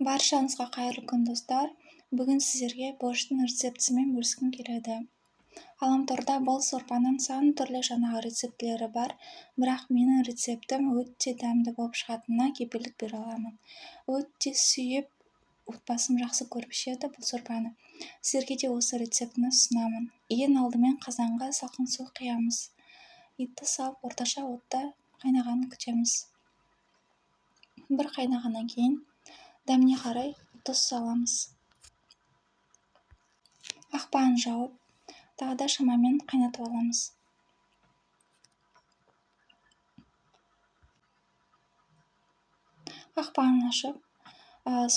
Баршаңызға қайырлы күн, достар. Бүгін сіздерге борщтың рецептісімен бөліскім келеді. Ғаламторда бұл сорпаның сан түрлі жаңағы рецептілері бар, бірақ менің рецептім өте дәмді болып шығатынына кепілдік бере аламын. Өте сүйіп, отбасым жақсы көріп ішеді бұл сорпаны. Сіздерге де осы рецептіні ұсынамын. Ең алдымен қазанға салқын су құямыз. Етті салып, орташа отта қайнағанын күтеміз. Бір қайнағаннан кейін дәміне қарай тұз саламыз. Қақпағын жауып, тағы да шамамен қайнатып аламыз. Қақпағын ашып,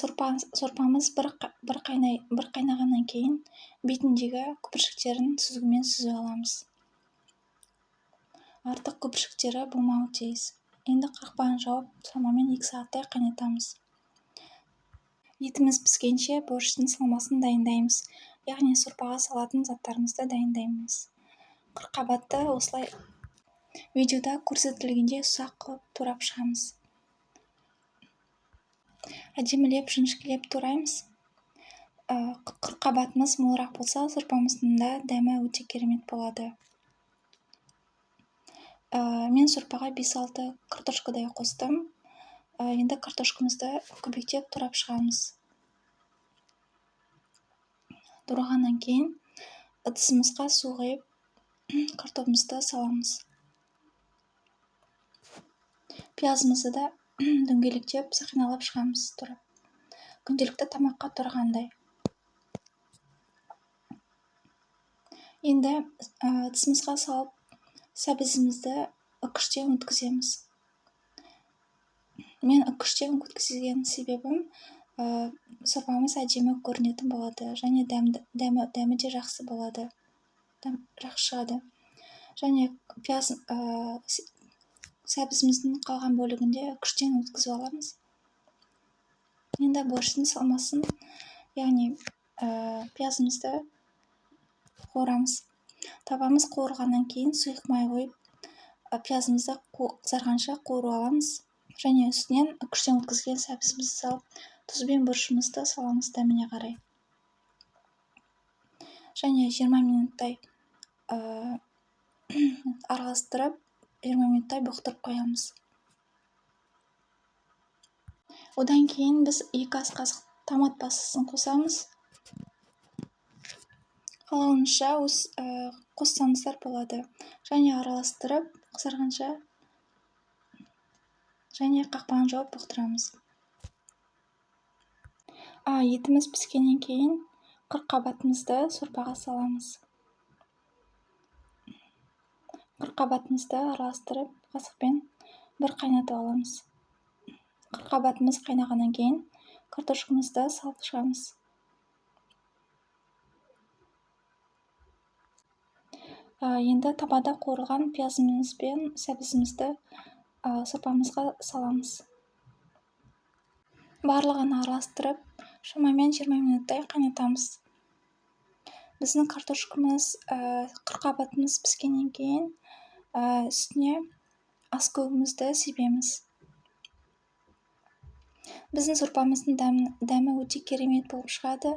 сорпамыз бір қайнағаннан кейін бетіндегі көпіршіктерін сүзгімен сүзіп аламыз. Артық көпіршіктері болмауы тиіс. Енді қақпағын жауып, шамамен 2 сағаттай қайнатамыз. Етіміз піскенше борщтың салмасын дайындаймыз, яғни сорпаға салатын заттарымызды дайындаймыз. Қырыққабатты осылай видеода көрсетілгенде ұсақ қылып турап шығамыз. Әдемілеп, жіңішкелеп тураймыз. Қырыққабатымыз молырақ болса, сорпамыздың да дәмі өте керемет болады. Мен сорпаға 5-6 картошкадай қостым. Енді картошкамызды көбіктеп турап шығамыз. Турағаннан кейін ыдысымызға су құйып, картопымызды саламыз. Пиязымызды да дөңгелектеп сақиналап шығамыз турап. Күнделікті тамаққа тұрғандай. Енді ыдысымызға салып, сәбізімізді үкіштен өткіземіз. Мен үкіштен өткізген себебім сорпамыз әдемі көрінетін болады, және дәмі де жақсы болады. Жақсы шығады. Және сәбізіміздің қалған бөлігінде үкіштен өткізіп аламыз. Енді борщтың салмасын, яғни пиязымызды қуырамыз. Табамыз қуырғаннан кейін сұйық май қойып, пиязымызды қызарғанша қуырып аламыз. Және үстінен үкіштен өткізген сәбізімізді салып, тұз бен бұрышымызды саламыз дәміне қарай. Және 20 минуттай араластырып, 20 минуттай бұқтырып қоямыз. Одан кейін біз 2 ас қасық томат пастасын қосамыз. Қалауынша қоссаңыздар болады. Және араластырып, қызарғанша және қақпағын жауып бұқтырамыз. Етіміз піскеннен кейін қырыққабатымызды сорпаға саламыз. Қырыққабатымызды араластырып, қасықпен бір қайнатып аламыз. Қырыққабатымыз қайнағаннан кейін картошкамызды салып шығамыз. Енді табада қуырылған пиязымыз бен сәбізімізді сорпамызға саламыз. Барлығын араластырып, шамамен 20 минуттай қайнатамыз. Біздің картошкамыз, қырыққабатымыз піскеннен кейін үстіне аскөбімізді себеміз. Біздің сорпамыздың дәмі өте керемет болып шығады.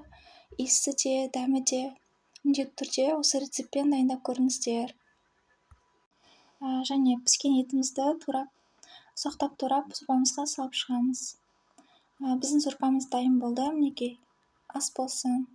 Иісі де, дәмі де. Міндетті түрде осы рецептпен дайындап көріңіздер. Және піскен етімізді ұсақтап турап, сорпамызға салып шығамыз. Біздің сорпамыз дайын болды, мінекей. Ас болсын.